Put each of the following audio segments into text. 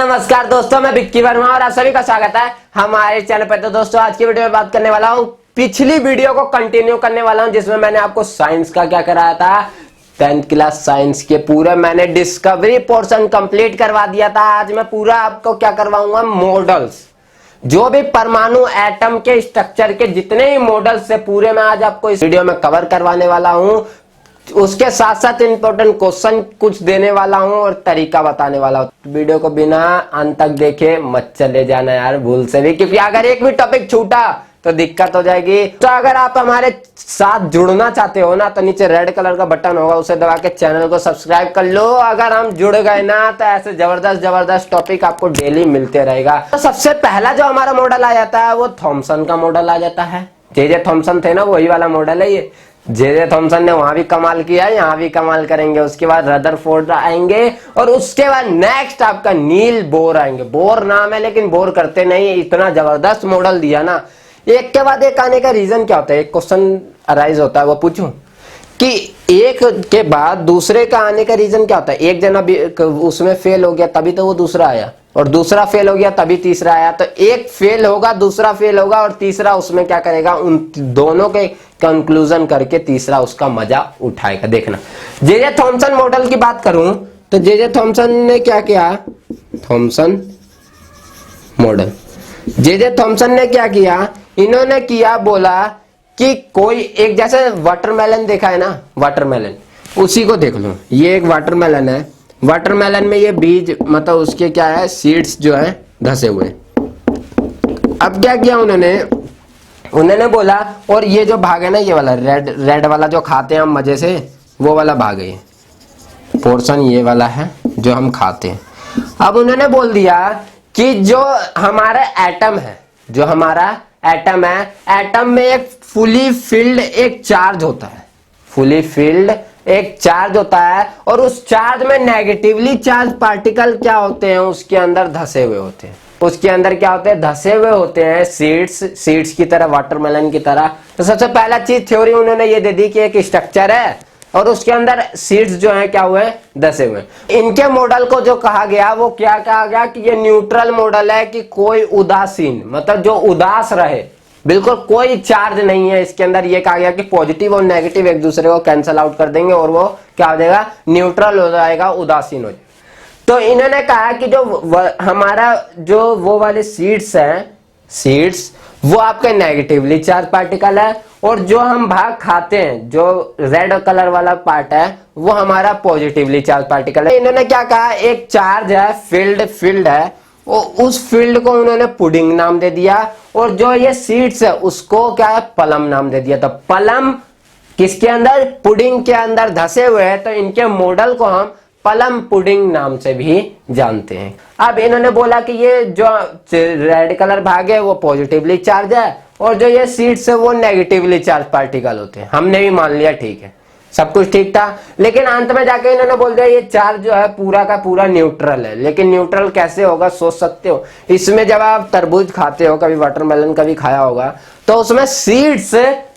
नमस्कार दोस्तों, मैं विक्की वर्मा और आप सभी का स्वागत है हमारे चैनल पर। तो दोस्तों आज की वीडियो में बात करने वाला हूं, पिछली वीडियो को कंटिन्यू करने वाला हूं जिसमें मैंने आपको साइंस का क्या कराया था, 10th क्लास साइंस के पूरे मैंने डिस्कवरी पोर्शन कंप्लीट करवा दिया था। आज मैं पूरा आपको क्या करवाऊंगा, मॉडल्स, जो भी परमाणु एटम के स्ट्रक्चर के जितने ही मॉडल्स है पूरे मैं आज आपको इस वीडियो में कवर करवाने वाला हूं। उसके साथ साथ इंपॉर्टेंट क्वेश्चन कुछ देने वाला हूं और तरीका बताने वाला हूं। वीडियो को बिना अंत तक देखे मत चले जाना यार भूल से भी, क्योंकि अगर एक भी टॉपिक छूटा तो दिक्कत हो जाएगी। तो अगर आप हमारे साथ जुड़ना चाहते हो ना तो नीचे रेड कलर का बटन होगा, उसे दबा के चैनल को सब्सक्राइब कर लो। अगर हम जुड़ गए ना तो ऐसे जबरदस्त टॉपिक आपको डेली मिलते रहेगा। तो सबसे पहला जो हमारा मॉडल आ जाता है वो थॉमसन का मॉडल आ जाता है। जे थॉमसन थे ना, वही वाला मॉडल है ये। जे थॉमसन ने वहां भी कमाल किया, यहाँ भी कमाल करेंगे। उसके बाद रदरफोर्ड आएंगे और उसके बाद नेक्स्ट आपका नील बोर आएंगे। बोर नाम है लेकिन बोर करते नहीं, इतना जबरदस्त मॉडल दिया ना। एक के बाद एक आने का रीजन क्या होता है, एक क्वेश्चन अराइज होता है, वो पूछूं कि एक के बाद दूसरे का आने का रीजन क्या होता है। एक जना उसमें फेल हो गया तभी तो वो दूसरा आया, और दूसरा फेल हो गया तभी तीसरा आया। तो एक फेल होगा, दूसरा फेल होगा और तीसरा उसमें क्या करेगा, उन दोनों के कंक्लूजन करके तीसरा उसका मजा उठाएगा। देखना, जे थॉमसन मॉडल की बात करूं तो जे थॉमसन ने क्या किया, थॉमसन मॉडल, जे थॉमसन ने क्या किया, इन्होंने किया, बोला कि कोई एक, जैसे वाटरमेलन देखा है ना, वाटरमेलन, उसी को देख लो। ये एक वाटरमेलन है, वाटरमेलन में ये बीज मतलब उसके क्या है, सीड्स जो है धसे हुए। अब क्या किया उन्होंने बोला, और ये जो भाग है ना, ये वाला रेड वाला जो खाते हैं हम मजे से, वो वाला भाग है, पोर्शन ये वाला है जो हम खाते हैं। अब उन्होंने बोल दिया कि जो हमारा एटम है, जो हमारा एटम है, एटम में एक फुली फिल्ड एक चार्ज होता है, फुली फिल्ड एक चार्ज होता है, और उस चार्ज में नेगेटिवली चार्ज पार्टिकल क्या होते हैं, उसके अंदर धसे हुए होते हैं। उसके अंदर क्या होते हैं, धसे हुए होते हैं सीड्स की तरह, वाटरमेलन की तरह। तो सबसे पहला चीज थ्योरी उन्होंने ये दे दी कि एक स्ट्रक्चर है और उसके अंदर सीड्स जो है क्या हुए, धसे हुए। इनके मॉडल को जो कहा गया वो क्या कहा गया कि ये न्यूट्रल मॉडल है, कि कोई उदासीन, मतलब जो उदास रहे, बिल्कुल कोई चार्ज नहीं है इसके अंदर। ये कहा गया कि पॉजिटिव और नेगेटिव एक दूसरे को कैंसल आउट कर देंगे और वो क्या हो जाएगा, न्यूट्रल हो जाएगा, उदासीन हो जाएगा। तो इन्होंने कहा कि जो हमारा जो वो वाले सीड्स हैं, सीड्स वो आपके नेगेटिवली चार्ज पार्टिकल है, और जो हम भाग खाते हैं, जो रेड कलर वाला पार्ट है, वो हमारा पॉजिटिवली चार्ज पार्टिकल है। इन्होंने क्या कहा, एक चार्ज है, फील्ड है, उस फील्ड को उन्होंने पुडिंग नाम दे दिया, और जो ये सीड्स है उसको क्या है, पलम नाम दे दिया। तो पलम किसके अंदर, पुडिंग के अंदर धसे हुए हैं, तो इनके मॉडल को हम पलम पुडिंग नाम से भी जानते हैं। अब इन्होंने बोला कि ये जो रेड कलर भाग है वो पॉजिटिवली चार्ज है, और जो ये सीड्स है वो नेगेटिवली चार्ज पार्टिकल होते हैं। हमने भी मान लिया, ठीक है, सब कुछ ठीक था। लेकिन अंत में जाके इन्होंने बोल दिया ये चार्ज जो है पूरा का पूरा न्यूट्रल है। लेकिन न्यूट्रल कैसे होगा, सोच सकते हो, इसमें जब आप तरबूज खाते हो, कभी वाटरमेलन कभी खाया होगा, तो उसमें सीड्स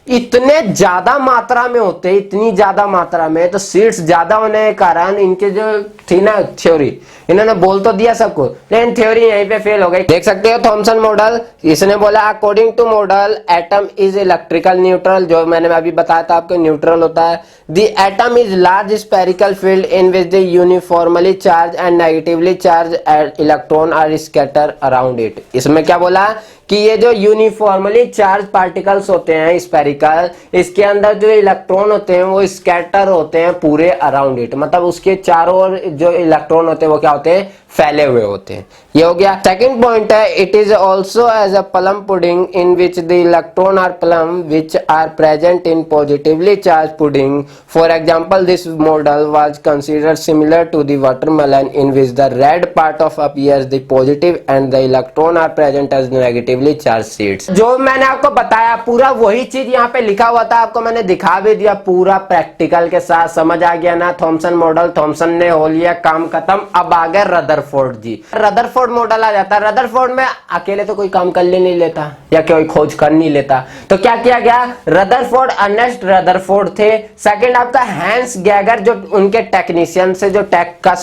इतने ज्यादा मात्रा में होते हैं, इतनी ज्यादा मात्रा में, तो सीड्स ज्यादा होने के कारण इनके जो थी ना थ्योरी, इन्होंने बोल तो दिया सबको, लेकिन थ्योरी यहीं पे फेल हो गई। देख सकते हो थॉमसन मॉडल, इसने बोला according to model atom is electrical neutral, जो मैंने अभी बताया था आपको, न्यूट्रल होता है। The atom is large spherical field in which the uniformly charge and negatively charge electron are scatter around it. इसमें क्या बोला कि ये जो यूनिफॉर्मली चार्ज पार्टिकल्स होते हैं स्पेरिकल, इसके अंदर जो इलेक्ट्रॉन होते हैं वो स्कैटर होते हैं पूरे अराउंड इट, मतलब उसके चारों ओर जो इलेक्ट्रॉन होते हैं वो क्या होते हैं, फैले हुए होते हैं। ये हो गया। सेकंड पॉइंट है, it is also as a plum pudding in which the electron are plum which are present in positively charge pudding. For example this model was considered similar to the watermelon in which the red part of appears the positive and the electron are present as negatively positively charge states. जो मैंने आपको बताया पूरा वही चीज यहाँ पे लिखा हुआ था, आपको मैंने दिखा भी दिया पूरा प्रैक्टिकल के साथ। समझ आ गया ना? थॉमसन मॉडल, थॉमसन ने हो लिया, काम खत्म। अब आ गया रदरफोर्ड जी। रदरफोर्ड मॉडल आ जाता है। रदरफोर्ड में अकेले तो कोई काम कर ले नहीं लेता या कोई खोज कर नहीं लेता, तो क्या किया गया? रदरफोर्ड, अर्नेस्ट रदरफोर्ड थे। सेकंड आपका हैंस गैगर, जो उनके टेक्नीशियन से जो टेक का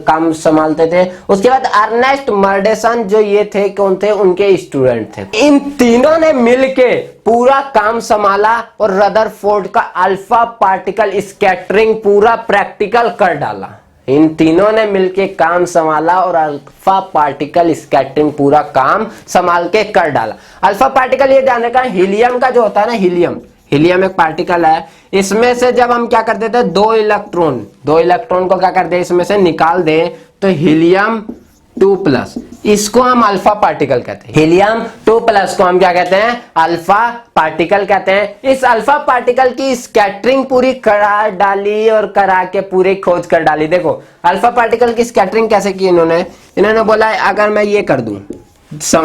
काम संभालते थे। उसके बाद अर्नेस्ट मर्डेसन, जो ये थे कौन थे? उनके स्टूडेंट थे। इन तीनों ने मिलके पूरा काम संभाला और रदरफोर्ड का अल्फा पार्टिकल स्कैटरिंग पूरा प्रैक्टिकल कर डाला। इन तीनों ने मिलके काम संभाला और अल्फा पार्टिकल स्कैटरिंग पूरा काम संभाल के कर डाला। अल्फा पार्टिकल ये ध्यान रखना, हीलियम का जो होता है ना, हीलियम एक पार्टिकल है। इसमें से जब हम क्या करते थे, दो इलेक्ट्रॉन को क्या करते हैं, इसमें से निकाल दें तो हीलियम 2+, इसको हम अल्फा पार्टिकल कहते हैं। हीलियम 2+ को हम क्या कहते हैं? अल्फा पार्टिकल कहते हैं। इस अल्फा पार्टिकल की स्कैटरिंग पूरी करा डाली और करा के पूरी खोज कर डाली। देखो अल्फा पार्टिकल की स्कैटरिंग कैसे की इन्होंने बोला अगर मैं ये कर दूं,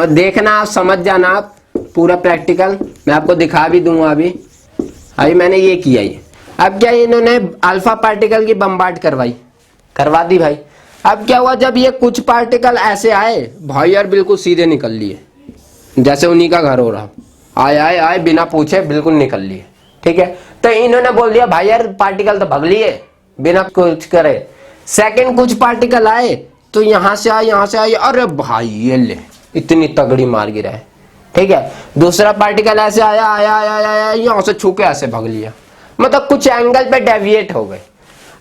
देखना आप, समझ जाना आप पूरा प्रैक्टिकल, मैं आपको दिखा भी दूंगा। अभी मैंने ये किया, ये अब क्या इन्होंने अल्फा पार्टिकल की बम्बार्ड करवा दी भाई। अब क्या हुआ, जब ये कुछ पार्टिकल ऐसे आए भाई यार, बिल्कुल सीधे निकल लिए, जैसे उन्हीं का घर हो रहा, आए बिना पूछे बिल्कुल निकल लिए। ठीक है, तो इन्होंने बोल दिया भाई यार पार्टिकल तो भग लिए बिना कुछ करे। सेकंड कुछ पार्टिकल आए तो यहां से आए, अरे भाई ये ले, इतनी तगड़ी मार गिरा है। ठीक है, दूसरा पार्टिकल ऐसे आया यहां से छू के ऐसे भग लिया, मतलब कुछ एंगल पे डेविएट हो गए।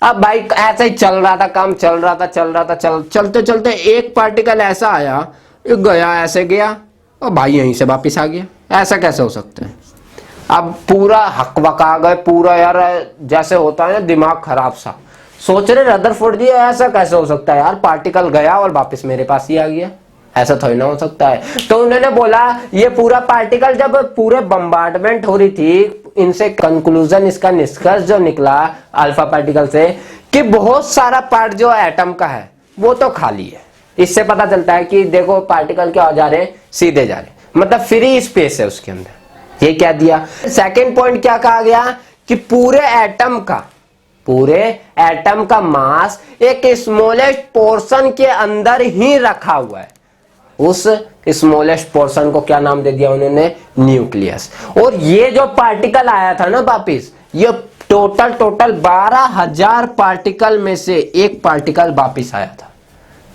अब भाई ऐसा ही चल रहा था काम, चलते चलते एक पार्टिकल ऐसा आया, गया ऐसे गया और भाई यहीं से वापिस आ गया। ऐसा कैसे हो सकता है? अब पूरा हकबका गए, पूरा यार जैसे होता है ना दिमाग खराब सा, सोच रहे रदरफोर्ड जी ऐसा कैसे हो सकता है यार, पार्टिकल गया और वापस मेरे पास ही आ गया, ऐसा थोड़ी ना हो सकता है। तो उन्होंने बोला ये पूरा पार्टिकल जब पूरे बम्बार्डमेंट हो रही थी, इनसे कंक्लूजन, इसका निष्कर्ष जो निकला अल्फा पार्टिकल से कि बहुत सारा पार्ट जो एटम का है वो तो खाली है। इससे पता चलता है कि देखो पार्टिकल क्या जा रहे हैं, सीधे जा रहे हैं, मतलब फ्री स्पेस है उसके अंदर। ये क्या दिया? सेकंड पॉइंट क्या कहा गया कि पूरे एटम का मास एक स्मॉलेस्ट पोर्शन के अंदर ही रखा हुआ है। उस स्मॉलेस्ट पोर्शन को क्या नाम दे दिया उन्होंने? न्यूक्लियस। और ये जो पार्टिकल आया था ना वापिस, ये टोटल 12,000 पार्टिकल में से एक पार्टिकल वापिस आया था।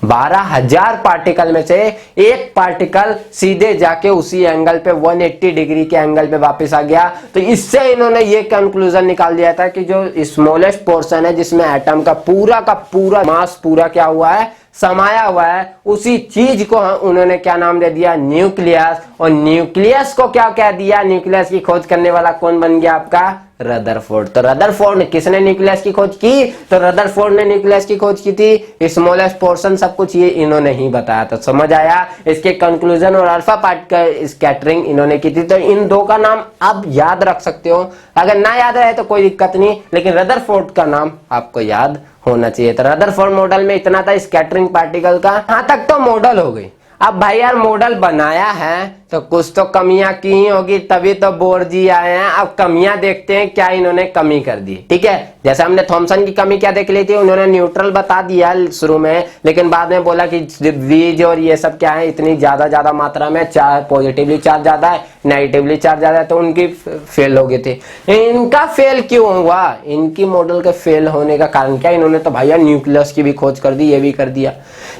12,000 पार्टिकल में से एक पार्टिकल सीधे जाके उसी एंगल पे 180 डिग्री के एंगल पे वापस आ गया। तो इससे इन्होंने ये कंक्लूजन निकाल दिया था कि जो स्मॉलेस्ट पोर्शन है जिसमें एटम का पूरा मास पूरा क्या हुआ है, समाया हुआ है, उसी चीज को उन्होंने क्या नाम दे दिया? न्यूक्लियस। और न्यूक्लियस को क्या कह दिया? न्यूक्लियस की खोज करने वाला कौन बन गया आपका? रदरफोर्ड। तो रदरफोर्ड ने किसने न्यूक्लियस की खोज की? तो रदरफोर्ड ने न्यूक्लियस की खोज की थी। स्मॉलेस्ट पोर्शन सब कुछ ये इन्होंने ही बताया। तो समझ आया इसके कंक्लूजन और अल्फा पार्टिकल स्कैटरिंग इन्होंने की थी। तो इन दो का नाम आप याद रख सकते हो, अगर ना याद रहे तो कोई दिक्कत नहीं, लेकिन रदरफोर्ड का नाम आपको याद होना चाहिए। तो रदरफोर्ड मॉडल में इतना था स्कैटरिंग पार्टिकल का। यहां तक तो मॉडल हो गई। अब भाई यार मॉडल बनाया है तो कुछ तो कमियां की होगी, तभी तो बोर जी आए हैं। अब कमियां देखते हैं क्या इन्होंने कमी कर दी। ठीक है, जैसे हमने थॉमसन की कमी क्या देख ली थी, उन्होंने न्यूट्रल बता दिया शुरू में, लेकिन बाद में बोला कि वीज और ये सब क्या है, इतनी ज्यादा मात्रा में पॉजिटिवली चार्ज ज्यादा है, नेगेटिवली चार्ज ज्यादा है, तो उनकी फेल हो गए थे। इनका फेल क्यों हुआ? इनकी मॉडल के फेल होने का कारण क्या? इन्होंने तो भैया न्यूक्लियस की भी खोज कर दी, ये भी कर दिया,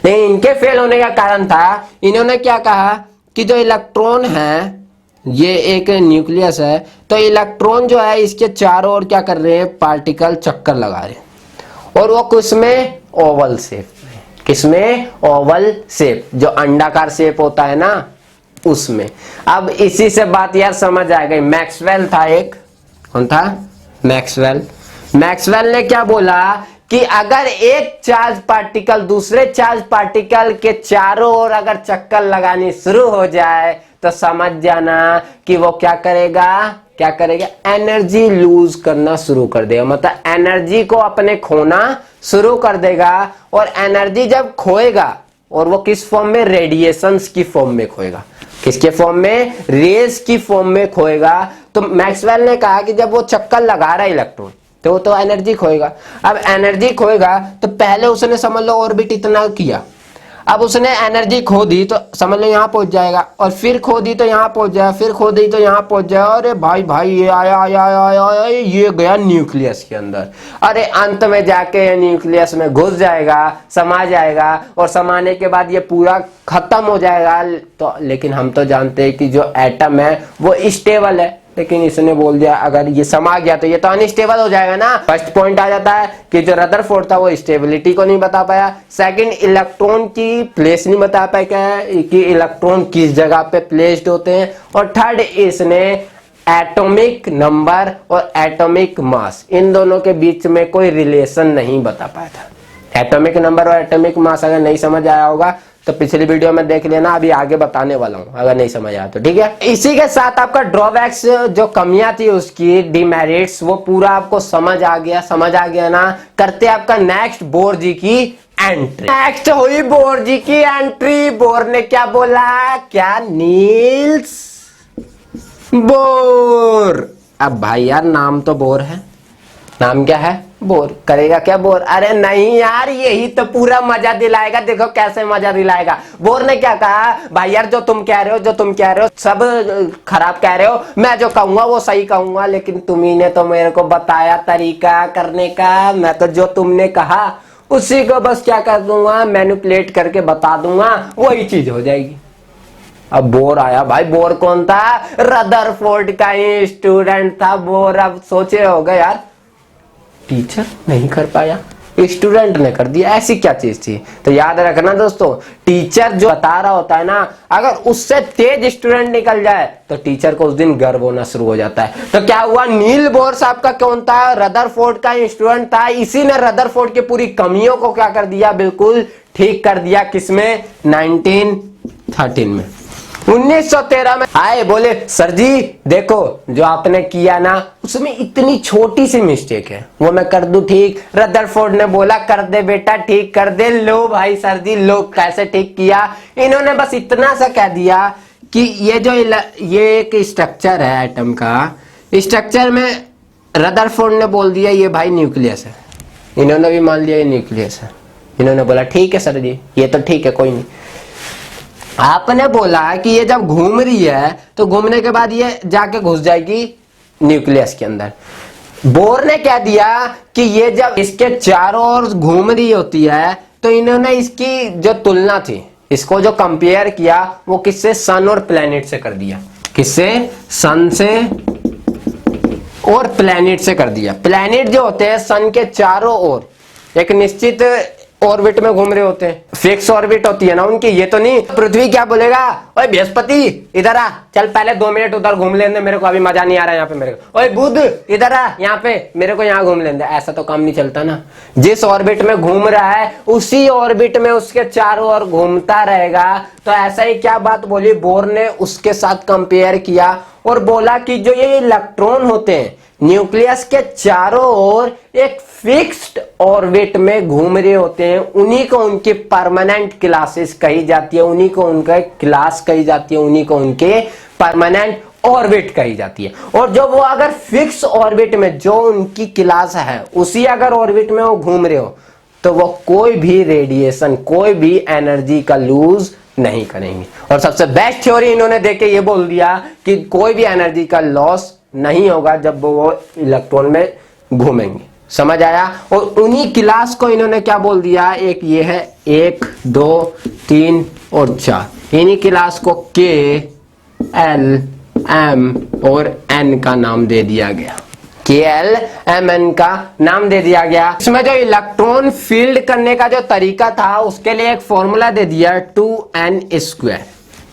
लेकिन इनके फेल होने का कारण था, इन्होंने क्या कहा कि जो इलेक्ट्रॉन है, ये एक न्यूक्लियस है, तो इलेक्ट्रॉन जो है इसके चारों ओर क्या कर रहे हैं? पार्टिकल चक्कर लगा रहे हैं, और वो किसमें? ओवल शेप में। किसमें? ओवल शेप, जो अंडाकार शेप होता है ना, उसमें। अब इसी से बात यार समझ आ गई। मैक्सवेल था एक, कौन था? मैक्सवेल ने क्या बोला कि अगर एक चार्ज पार्टिकल दूसरे चार्ज पार्टिकल के चारों ओर अगर चक्कर लगानी शुरू हो जाए तो समझ जाना कि वो क्या करेगा? एनर्जी लूज करना शुरू कर देगा, मतलब एनर्जी को अपने खोना शुरू कर देगा। और एनर्जी जब खोएगा, और वो किस फॉर्म में? रेडिएशंस की फॉर्म में खोएगा। किसके फॉर्म में? रेस की फॉर्म में खोएगा। तो मैक्सवेल ने कहा कि जब वो चक्कर लगा रहा है इलेक्ट्रॉन तो वो तो एनर्जी खोएगा। अब एनर्जी खोएगा तो पहले उसने समझ लो ऑर्बिट इतना किया, अब उसने एनर्जी खो दी तो समझ लो यहाँ पहुंच जाएगा, और फिर खो दी तो यहाँ पहुंच जाएगा, फिर खो दी तो यहाँ पहुंच जाएगा। अरे भाई भाई ये आया आया आया आया, ये गया न्यूक्लियस के अंदर। अरे अंत में जाके ये न्यूक्लियस में घुस जाएगा, समा जाएगा, और समाने के बाद ये पूरा खत्म हो जाएगा। तो लेकिन हम तो जानते हैं कि जो एटम है वो स्टेबल है, लेकिन इसने बोल दिया अगर ये समा गया तो ये तो अनस्टेबल हो जाएगा ना। फर्स्ट पॉइंट आ जाता है कि जो रदरफोर्ड था वो स्टेबिलिटी को नहीं बता पाया। सेकंड, इलेक्ट्रॉन की प्लेस नहीं बता पाया क्या कि इलेक्ट्रॉन किस जगह पे प्लेस्ड होते हैं। और थर्ड, इसने एटॉमिक नंबर और एटॉमिक मास इन दोनों के बीच में कोई रिलेशन नहीं बता पाया था। एटॉमिक नंबर और एटॉमिक मास अगर नहीं समझ आया होगा तो पिछली वीडियो में देख लेना, अभी आगे बताने वाला हूं अगर नहीं समझ आया तो, ठीक है। इसी के साथ आपका ड्रॉबैक्स जो कमियां थी उसकी, डिमेरिट्स, वो पूरा आपको समझ आ गया ना। करते आपका नेक्स्ट बोर जी की एंट्री। नेक्स्ट हुई बोर जी की एंट्री। बोर ने क्या बोला? क्या? Niels Bohr. अब भाई यार नाम तो बोर है, नाम क्या है? बोर। करेगा क्या बोर? अरे नहीं यार, यही तो पूरा मजा दिलाएगा। देखो कैसे मजा दिलाएगा। बोर ने क्या कहा? भाई यार जो तुम कह रहे हो सब खराब कह रहे हो, मैं जो कहूंगा वो सही कहूंगा, लेकिन तुम्ही ने तो मेरे को बताया तरीका करने का, मैं तो जो तुमने कहा उसी को बस क्या कर दूंगा, मैनिपुलेट करके बता दूंगा, वही चीज हो जाएगी। अब बोर आया। भाई बोर कौन था? रदरफोर्ड का ही स्टूडेंट था बोर। अब सोचे होगा यार टीचर नहीं कर पाया, स्टूडेंट ने कर दिया, ऐसी क्या चीज थी? तो याद रखना दोस्तों, टीचर जो बता रहा होता है ना, अगर उससे तेज स्टूडेंट निकल जाए तो टीचर को उस दिन गर्व होना शुरू हो जाता है। तो क्या हुआ? नील बोर साहब का कौन था? रदरफोर्ड का स्टूडेंट था। इसी ने रदरफोर्ड की पूरी कमियों को क्या कर दिया? बिल्कुल ठीक कर दिया। किसमें? 1913 में। 1913 में आए, बोले सर जी देखो जो आपने किया ना उसमें इतनी छोटी सी मिस्टेक है, वो मैं कर दूं ठीक? रदरफोर्ड ने बोला कर दे बेटा, ठीक कर दे। लो भाई सर जी लो, कैसे ठीक किया? इन्होंने बस इतना सा कह दिया कि ये एक स्ट्रक्चर है एटम का, स्ट्रक्चर में रदरफोर्ड ने बोल दिया ये भाई न्यूक्लियस है, इन्होंने भी मान लिया ये न्यूक्लियस है। इन्होंने बोला ठीक है सर जी, ये तो ठीक है, कोई नहीं। आपने बोला कि ये जब घूम रही है तो घूमने के बाद ये जाके घुस जाएगी न्यूक्लियस के अंदर। बोर ने कह दिया कि ये जब इसके चारों ओर घूम रही होती है तो इन्होंने इसकी जो तुलना थी, इसको जो कंपेयर किया वो किससे? सन और प्लेनेट से कर दिया। किससे? सन से और प्लेनेट से कर दिया। प्लेनेट जो होते हैं सन के चारों ओर एक निश्चित ऑर्बिट में घूम रहे होते हैं, फिक्स ऑर्बिट होती है ना उनकी। ये तो नहीं पृथ्वी क्या बोलेगा, ओए बृहस्पति इधर आ, चल पहले 2 मिनट उधर घूम लेने, मेरे को अभी मजा नहीं आ रहा यहाँ पे मेरे को। ओए बुध इधर आ, यहाँ पे मेरे को यहाँ घूम लेने। ऐसा तो काम नहीं चलता ना। जिस ऑर्बिट में घूम रहा है उसी ऑर्बिट में उसके चारों ओर घूमता रहेगा। तो ऐसा ही क्या बात बोली बोर ने, उसके साथ कंपेयर किया और बोला कि जो ये इलेक्ट्रॉन होते हैं न्यूक्लियस के चारों ओर एक फिक्स्ड ऑर्बिट में घूम रहे होते हैं, उन्हीं को उनकी परमानेंट क्लासेस कही जाती है, उन्हीं को उनका क्लास कही जाती है, उन्हीं को उनके परमानेंट ऑर्बिट कही जाती है। और जो वो अगर फिक्स ऑर्बिट में जो उनकी क्लास है उसी अगर ऑर्बिट में वो घूम रहे हो तो वो कोई भी रेडिएशन, कोई भी एनर्जी का लूज नहीं करेंगे। और सबसे बेस्ट थ्योरी इन्होंने देके ये बोल दिया कि कोई भी एनर्जी का लॉस नहीं होगा जब वो इलेक्ट्रॉन में घूमेंगे। समझ आया? और उन्हीं क्लास को इन्होंने क्या बोल दिया? एक ये है 1, 2, 3 और 4। इन्हीं क्लास को के, एल, एम और एन का नाम दे दिया गया। के, एल, एम, एन का नाम दे दिया गया। इसमें जो इलेक्ट्रॉन फील्ड करने का जो तरीका था उसके लिए एक फॉर्मूला दे दिया 2n²।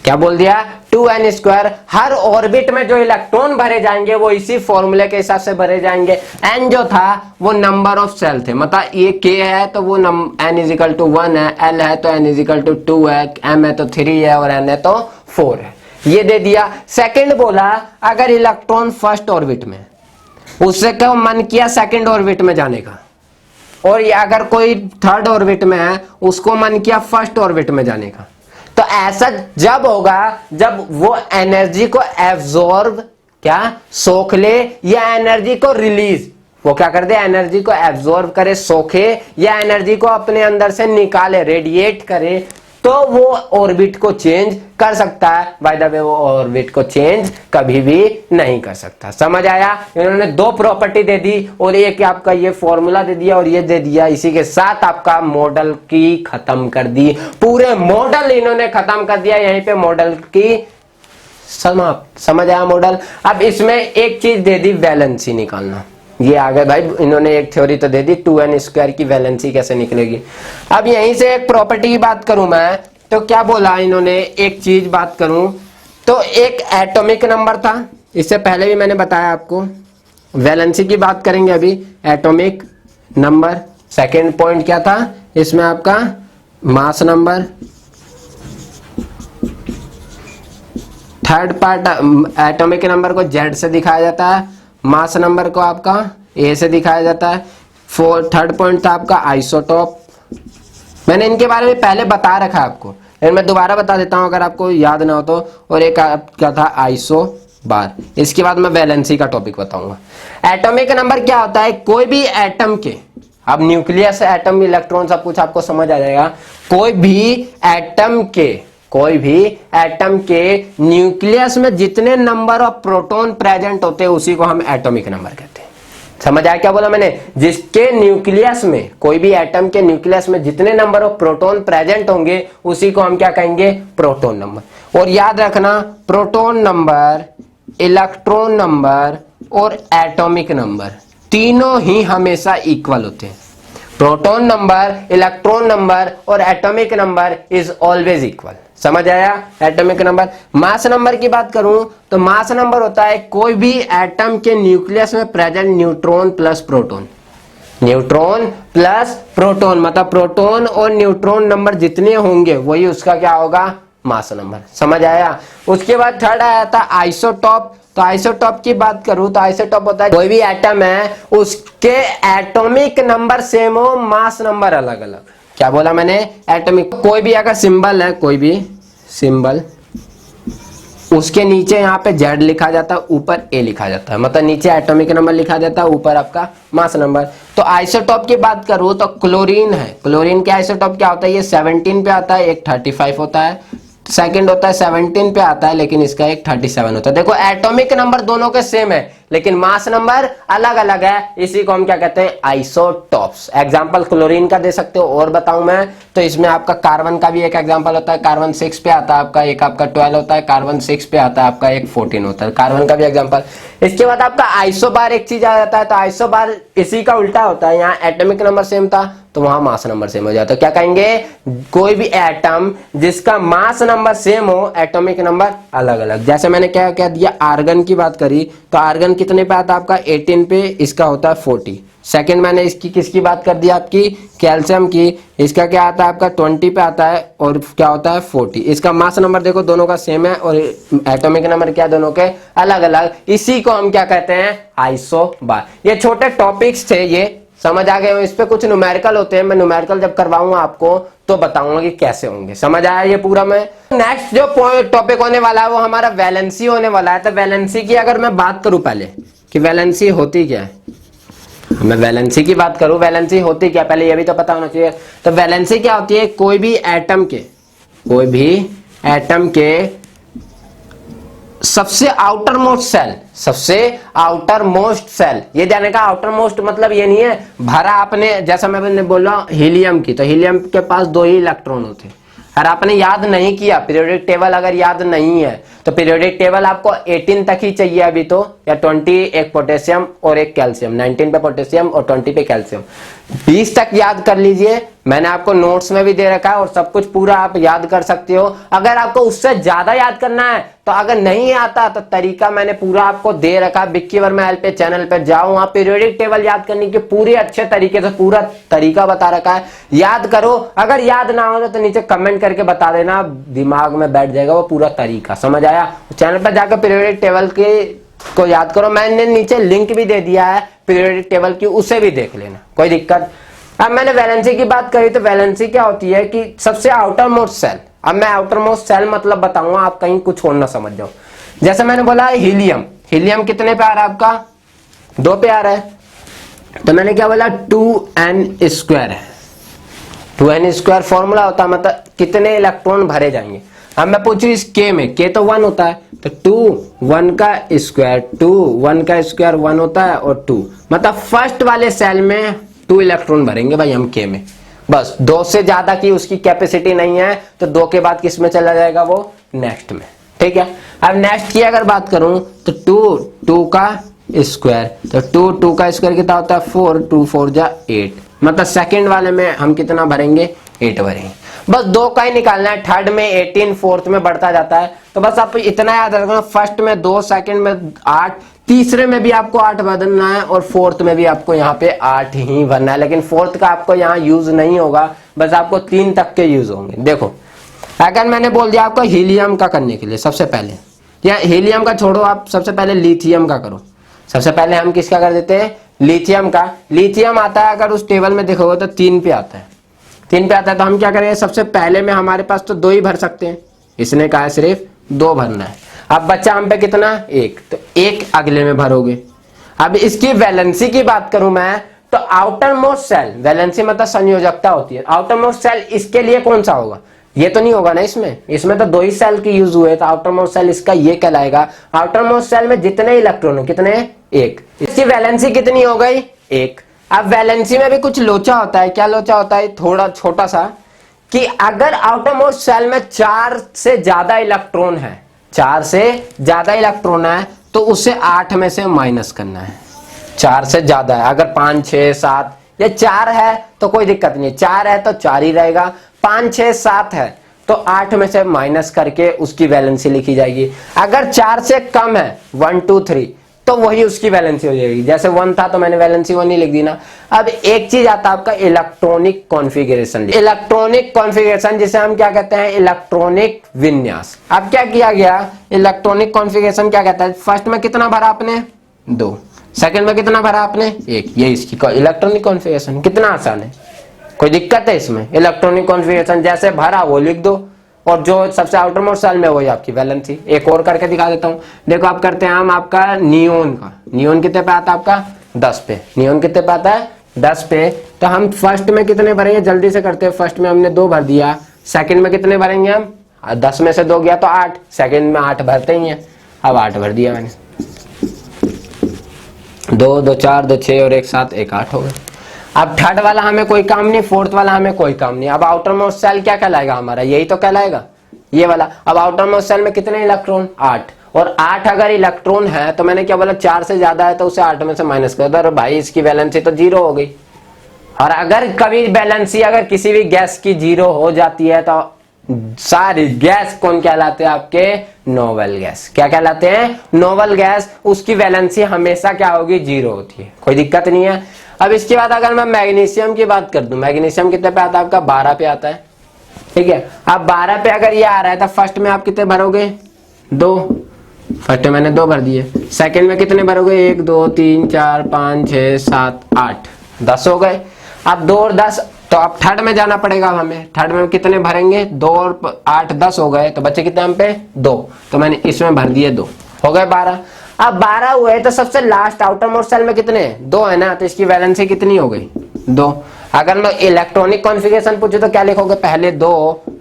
क्या बोल दिया? 2n²। हर ऑर्बिट में जो इलेक्ट्रॉन भरे जाएंगे वो इसी फॉर्मूले के हिसाब से भरे जाएंगे। n जो था वो नंबर ऑफ सेल थे, मतलब ये k है तो वो n=1 है, l है तो n=2 है, m है तो 3 है और n है तो 4 है। ये दे दिया। सेकंड बोला अगर इलेक्ट्रॉन फर्स्ट ऑर्बिट में, उससे क्यों मन किया सेकंड ऑर्बिट में जाने का, और ये अगर कोई थर्ड ऑर्बिट में है उसको मन किया फर्स्ट ऑर्बिट में जाने का, तो तो ऐसा जब होगा जब वो एनर्जी को एब्जॉर्ब क्या सोख ले या एनर्जी को रिलीज, वो क्या कर दे, एनर्जी को एब्जॉर्ब करे, सोखे या एनर्जी को अपने अंदर से निकाले, रेडिएट करे, तो वो ऑर्बिट को चेंज कर सकता है। बाय द वे वो ऑर्बिट को चेंज कभी भी नहीं कर सकता। समझ आया? इन्होंने दो प्रॉपर्टी दे दी और एक आपका ये फॉर्मूला दे दिया और ये दे दिया। इसी के साथ आपका मॉडल की खत्म कर दी, पूरे मॉडल इन्होंने खत्म कर दिया। यहीं पे मॉडल की समाप्त। समझ आया मॉडल? अब इसमें एक चीज दे दी, वैलेंसी निकालना। ये आ गए भाई, इन्होंने एक थ्योरी तो दे दी 2n² की वैलेंसी कैसे निकलेगी। अब यहीं से एक प्रॉपर्टी की बात करूं मैं, तो क्या बोला इन्होंने, एक चीज बात करूं तो एक एटॉमिक नंबर था, इससे पहले भी मैंने बताया आपको। वैलेंसी की बात करेंगे अभी, एटॉमिक नंबर। सेकेंड पॉइंट क्या था इसमें आपका, mass number. Third part, atomic number को Z से दिखाया जाता है, मास नंबर को आपका A से दिखाया जाता है। थर्ड पॉइंट था आपका आइसोटॉप। मैंने इनके बारे में पहले बता रखा है आपको, लेकिन मैं दोबारा बता देता हूं अगर आपको याद ना हो तो। और एक क्या था, आइसो बार। इसके बाद मैं वैलेंसी का टॉपिक बताऊंगा। एटॉमिक नंबर क्या होता है, कोई भी एटम के, अब न्यूक्लियस, एटम, इलेक्ट्रॉन सब कुछ आपको समझ आ जाएगा। कोई भी एटम के न्यूक्लियस में जितने नंबर ऑफ प्रोटॉन प्रेजेंट होते हैं उसी को हम एटॉमिक नंबर कहते हैं। समझ आया क्या बोला मैंने? जिसके न्यूक्लियस में, कोई भी एटम के न्यूक्लियस में जितने नंबर ऑफ प्रोटॉन प्रेजेंट होंगे उसी को हम क्या कहेंगे, प्रोटॉन नंबर। और याद रखना, प्रोटॉन नंबर, इलेक्ट्रॉन नंबर और एटॉमिक नंबर तीनों ही हमेशा इक्वल होते हैं। प्रोटॉन नंबर, इलेक्ट्रॉन नंबर और atomic number is always equal. समझ आया? Atomic number. मास नंबर की बात करूं तो मास नंबर होता है कोई भी एटम के न्यूक्लियस में present neutron plus proton. Neutron plus proton मतलब प्रोटॉन और न्यूट्रॉन नंबर जितने होंगे वही उसका क्या होगा, मास नंबर। समझ आया? उसके बाद थर्ड आया था आइसोटॉप। तो आइसोटॉप की बात करूं तो आइसोटॉप होता है कोई भी एटम है उसके एटॉमिक नंबर सेम हो, मास नंबर अलग अलग। क्या बोला मैंने? एटॉमिक। कोई भी अगर सिंबल है, कोई भी सिंबल, उसके नीचे यहाँ पे Z लिखा जाता है, ऊपर A लिखा जाता है, मतलब नीचे एटॉमिक नंबर लिखा जाता है, ऊपर आपका मास नंबर। तो आइसोटॉप की बात करूं तो क्लोरीन है। क्लोरीन के आइसोटॉप क्या होता है, ये 17 पे आता है, एक 35 होता है। सेकंड होता है 17 पे आता है, लेकिन इसका एक 37 होता है। देखो एटॉमिक नंबर दोनों के सेम है लेकिन मास नंबर अलग अलग है, इसी को हम क्या कहते हैं, आइसोटॉप्स। एग्जांपल क्लोरीन का दे सकते हो और बताऊं मैं तो इसमें आपका कार्बन का भी एक एग्जांपल होता है, कार्बन 6 पे आता है आपका, एक आपका 12 होता है, कार्बन 6 पे आता है आपका, एक 14 होता है, कार्बन का भी एग्जांपल। इसके बाद आपका आइसोबार एक चीज आ जाता है, तो आइसोबार इसी का उल्टा होता है। यहाँ एटॉमिक नंबर सेम था तो वहां मास नंबर सेम हो जाता है। क्या कहेंगे, कोई भी एटम जिसका मास नंबर सेम हो, एटॉमिक नंबर अलग अलग। जैसे मैंने क्या कह दिया, आर्गन की बात करी तो आर्गन कितने पे आता है आपका, 18 पे, इसका होता है 40। सेकंड मैंने इसकी किसकी बात कर दी आपकी, कैल्शियम की, इसका क्या आता है आपका 20 पे आता है और क्या होता है 40। इसका मास नंबर देखो दोनों का सेम है और एटॉमिक नंबर क्या दोनों के अलग अलग, इसी को हम क्या कहते हैं, आइसोबार। ये छोटे टॉपिक्स थे, ये समझ आ गए हो। इस पे कुछ न्यूमेरिकल होते हैं, मैं न्यूमेरिकल जब करवाऊंगा आपको तो बताऊंगा कि कैसे होंगे। समझ आया ये पूरा? मैं नेक्स्ट जो टॉपिक होने वाला है वो हमारा वैलेंसी होने वाला है। तो वैलेंसी की अगर मैं बात करूं पहले कि वैलेंसी होती क्या है, मैं वैलेंसी की बात करूं, वैलेंसी होती क्या, पहले ये भी तो पता होना चाहिए। तो वैलेंसी क्या होती है, कोई भी एटम के सबसे आउटर मोस्ट सेल, ये जाने का आउटर मोस्ट मतलब ये नहीं है भरा आपने, जैसा मैं बोला हीलियम की, तो हीलियम के पास 2 ही इलेक्ट्रॉन होते हैं। अगर आपने याद नहीं किया पीरियोडिक टेबल, अगर याद नहीं है तो पीरियोडिक टेबल आपको 18 तक ही चाहिए अभी तो, या 20, एक पोटेशियम और एक कैल्शियम, 19 पे पोटेशियम और 20 पे कैल्शियम, 20 तक याद कर लीजिए। मैंने आपको नोट्स में भी दे रखा है और सब कुछ पूरा आप याद कर सकते हो। अगर आपको उससे ज्यादा याद करना है तो अगर नहीं आता तो तरीका मैंने पूरा आपको दे रखा, विक्की वर्मा हेल्प पे चैनल पे जाओ, वहां पीरियोडिक टेबल याद करने की पूरी अच्छे तरीके से पूरा तरीका बता रखा है, याद करो। अगर याद ना हो तो नीचे कमेंट करके बता देना, दिमाग में बैठ जाएगा वो पूरा तरीका। समझ आया? चैनल पर जाकर पीरियोडिक टेबल को याद करो, मैंने नीचे लिंक भी दे दिया है पीरियोडिक टेबल की, उसे भी देख लेना, कोई दिक्कत। अब मैंने वैलेंसी की बात करी, तो वैलेंसी क्या होती है कि सबसे आउटर मोस्ट सेल। अब मैं आउटर मोस्ट सेल मतलब बताऊंगा, आप कहीं कुछ और ना समझ जाओ। जैसे मैंने बोला हीलियम, हीलियम कितने पे आ रहा है आपका, 2 पे आ रहा है, तो मैंने क्या बोला 2n² है। 2n² फॉर्मूला होता है, मतलब कितने इलेक्ट्रॉन भरे जाएंगे। अब मैं पूछू इस k में, k तो 1 होता है, तो 2 1 का स्क्वायर 2 1 का स्क्वायर 1 होता है और 2, मतलब फर्स्ट वाले सेल में 2 इलेक्ट्रॉन भरेंगे भाई हम k में। बस 2 से ज्यादा की उसकी कैपेसिटी नहीं है, तो 2 के बाद किस में चला जाएगा, वो नेक्स्ट में। ठीक है, अब नेक्स्ट की अगर बात करूं तो 2 का स्क्वायर, तो 2 का स्क्वायर कितना होता है 4, 2 4 जा 8, मतलब सेकंड वाले में हम कितना भरेंगे 8 भरेंगे। बस 2 का ही निकालना है, थर्ड में 18, फोर्थ में बढ़ता जाता है। तो बस आप इतना याद रखना, फर्स्ट में 2, सेकंड में 8, तीसरे में भी आपको 8 भरना है और फोर्थ में भी आपको यहाँ पे 8 ही भरना है। लेकिन फोर्थ का आपको यहाँ यूज नहीं होगा, बस आपको 3 तक के यूज होंगे। देखो अगर मैंने बोल दिया आपको हीलियम का करने के लिए, सबसे पहले या हीलियम का छोड़ो, आप सबसे पहले लिथियम का करो। सबसे पहले हम किसका कर देते हैं, लिथियम का। लिथियम आता है, अगर उस टेबल में देखोगे तो 3 पे आता है, 3 पे आता है। तो हम क्या करेंगे, सबसे पहले में हमारे पास तो 2 ही भर सकते हैं, इसने कहा है सिर्फ 2 भरना है। अब बच्चा हम पे कितना 1, तो 1 अगले में भरोगे। अब इसकी वैलेंसी की बात करूं मैं, तो आउटर मोस्ट सेल, वैलेंसी मतलब संयोजकता होती है, आउटर मोस्ट सेल इसके लिए कौन सा होगा, ये तो नहीं होगा ना, इसमें तो 2 ही सेल की यूज हुए, तो आउटर मोस्ट सेल इसका ये कहलाएगा। आउटर मोस्ट सेल में जितने इलेक्ट्रॉन है, कितने 1, इसकी वैलेंसी कितनी हो गई 1। अब वैलेंसी में भी कुछ लोचा होता है, क्या लोचा होता है, थोड़ा छोटा सा, कि अगर आउटर मोस्ट सेल में 4 से ज्यादा इलेक्ट्रॉन है, 4 से ज्यादा इलेक्ट्रॉन है, तो उसे 8 में से माइनस करना है। 4 से ज्यादा है, अगर 5 6 7 या 4 है तो कोई दिक्कत नहीं है, 4 है तो 4 ही रहेगा, 5 6 7 है तो 8 में से माइनस करके उसकी वैलेंसी लिखी जाएगी। अगर 4 से कम है 1 2 3 तो वही उसकी वैलेंसी हो जाएगी। जैसे 1 था तो मैंने वैलेंसी 1 ही लिख दी ना। अब एक चीज आता है आपका इलेक्ट्रॉनिक कॉन्फ़िगरेशन। इलेक्ट्रॉनिक कॉन्फ़िगरेशन जिसे हम क्या कहते हैं, इलेक्ट्रॉनिक विन्यास। अब क्या किया गया, इलेक्ट्रॉनिक कॉन्फ़िगरेशन क्या कहता है, फर्स्ट में कितना भरा आपने 2, सेकंड में कितना भरा आपने 1, ये इसकी इलेक्ट्रॉनिक कॉन्फ़िगरेशन। कितना आसान है, कोई दिक्कत है इसमें। इलेक्ट्रॉनिक कॉन्फ़िगरेशन जैसे भरा वो लिख दो, और जो सबसे आउटर मोस्ट सेल में वही आपकी वैलेंसी। एक और करके दिखा देता हूं, देखो आप करते हैं हम आपका नियोन का, नियोन कितने पे आता है आपका 10 पे, नियोन कितने पे आता है 10 पे। तो हम फर्स्ट में कितने भरेंगे, जल्दी से करते हैं, फर्स्ट में हमने 2 भर दिया, सेकंड में कितने भरेंगे हम, 10 में से 2 गया तो 8, सेकंड में 8 भरते ही हैं। अब 8 भर दिया मैंने, 2 2 4 2 6 और 1 7 1 8 हो गए। अब थर्ड वाला हमें कोई काम नहीं, फोर्थ वाला हमें कोई काम नहीं। अब आउटर मोस्ट सेल क्या कहलाएगा हमारा, यही तो कहलाएगा ये वाला। अब आउटर मोस्ट सेल में कितने इलेक्ट्रॉन 8, और 8 अगर इलेक्ट्रॉन है तो मैंने क्या बोला 4 से ज्यादा है तो उसे 8 में से माइनस कर दो, और भाई इसकी वैलेंसी तो 0 हो गई। और अगर कभी वैलेंसी अगर किसी भी गैस की 0 हो जाती है तो सारी गैस कौन कहलाते हैं आपके, नोबल गैस। क्या कहलाते हैं, नोबल गैस। उसकी वैलेंसी हमेशा क्या होगी 0 होती है, कोई दिक्कत नहीं है। अब इसके बाद अगर मैं मैग्नीशियम की बात कर दूं, मैग्नीशियम कितने पे आता है आपका 12 पे आता है, ठीक है। अब 12 पे अगर ये आ रहा है तो फर्स्ट में आप कितने भरोगे 2, फर्स्ट में मैंने 2 भर दिए, सेकंड में कितने भरोगे 1 2 3 4 5 6 7 8 10 हो गए। अब 2 और 10, तो अब थर्ड में जाना पड़ेगा हमें, थर्ड में कितने भरेंगे 2 और 8 10 हो गए, तो बच्चे कितने हम पे 2, तो मैंने इसमें भर दिए 2, हो गए 12। अब 12 हुए तो सबसे लास्ट आउटर मोस्ट सेल में कितने 2 है ना, तो इसकी वैलेंसी कितनी हो गई 2। अगर मैं इलेक्ट्रॉनिक कॉन्फ़िगरेशन पूछूं तो क्या लिखोगे, पहले 2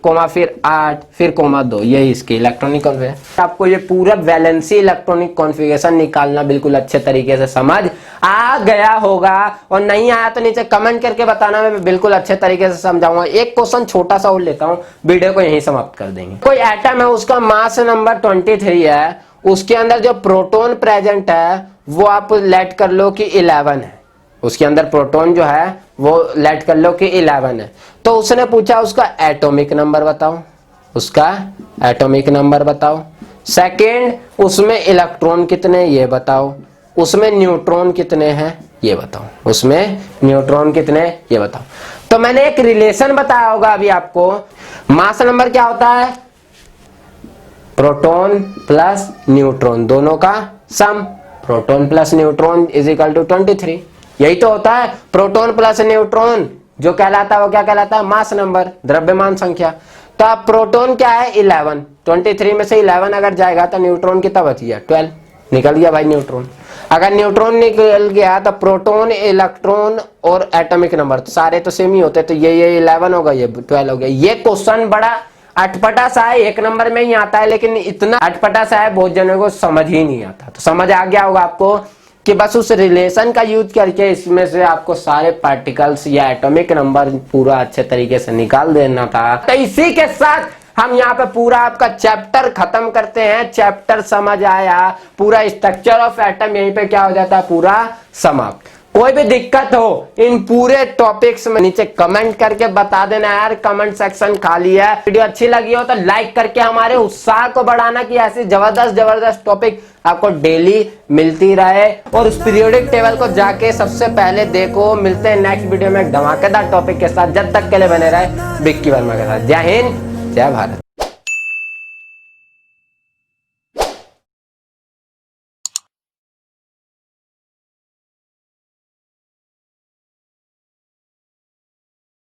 कोमा फिर 8 फिर कोमा 2, यही इसकी इलेक्ट्रॉनिक कॉन्फ़िगरेशन। आपको ये पूरा वैलेंसी इलेक्ट्रॉनिक कॉन्फ़िगरेशन निकालना बिल्कुल अच्छे तरीके से समझ आ गया होगा, और नहीं आया तो नीचे कमेंट करके बताना, मैं बिल्कुल अच्छे तरीके से समझाऊंगा। एक क्वेश्चन छोटा सा और लेता हूँ, वीडियो को यहीं समाप्त कर देंगे। कोई एटम है, उसका मास नंबर 23 है, उसके अंदर जो प्रोटॉन प्रेजेंट है वो आप लेट कर लो कि 11 है, उसके अंदर प्रोटॉन जो है वो लेट कर लो कि 11 है। तो उसने पूछा उसका एटॉमिक नंबर बताओ, उसका एटॉमिक नंबर बताओ। सेकंड, उसमें इलेक्ट्रॉन कितने ये बताओ, उसमें न्यूट्रॉन कितने हैं ये बताओ, उसमें न्यूट्रॉन कितने ये बताओ। तो मैंने एक रिलेशन बताया होगा अभी आपको, मास नंबर क्या होता है, प्रोटॉन प्लस न्यूट्रॉन दोनों का सम, proton plus neutron is equal to 23, यही तो होता है। प्रोटॉन प्लस न्यूट्रॉन जो कहलाता है वो क्या कहलाता है, मास नंबर, द्रव्यमान संख्या। तो अब प्रोटॉन क्या है 11, 23 में से 11 अगर जाएगा तो न्यूट्रॉन कितना बच गया 12, निकल गया भाई न्यूट्रॉन। अगर न्यूट्रॉन निकल गया तो प्रोटॉन, इलेक्ट्रॉन और एटॉमिक नंबर तो सारे तो सेम ही होते, तो ये 11 होगा, ये 12 हो गया। ये क्वेश्चन बड़ा अटपटा सा है, एक नंबर में ही आता है, लेकिन इतना अटपटा सा है बहुत जनों को समझ ही नहीं आता। तो समझ आ गया होगा आपको कि बस उस रिलेशन का यूज करके इसमें से आपको सारे पार्टिकल्स या एटॉमिक नंबर पूरा अच्छे तरीके से निकाल देना था। तो इसी के साथ हम यहाँ पे पूरा आपका चैप्टर खत्म करते हैं। चैप्टर समझ आया, पूरा स्ट्रक्चर ऑफ एटम यहीं पे क्या हो जाता है, पूरा समाप्त। कोई भी दिक्कत हो इन पूरे टॉपिक्स में नीचे कमेंट करके बता देना यार, कमेंट सेक्शन खाली है। वीडियो अच्छी लगी हो तो लाइक करके हमारे उत्साह को बढ़ाना कि ऐसी जबरदस्त टॉपिक आपको डेली मिलती रहे। और उस पीरियोडिक टेबल को जाके सबसे पहले देखो। मिलते हैं नेक्स्ट वीडियो में धमाकेदार टॉपिक के साथ, जब तक के लिए बने रहे विक्की वर्मा के साथ। जय हिंद, जय भारत।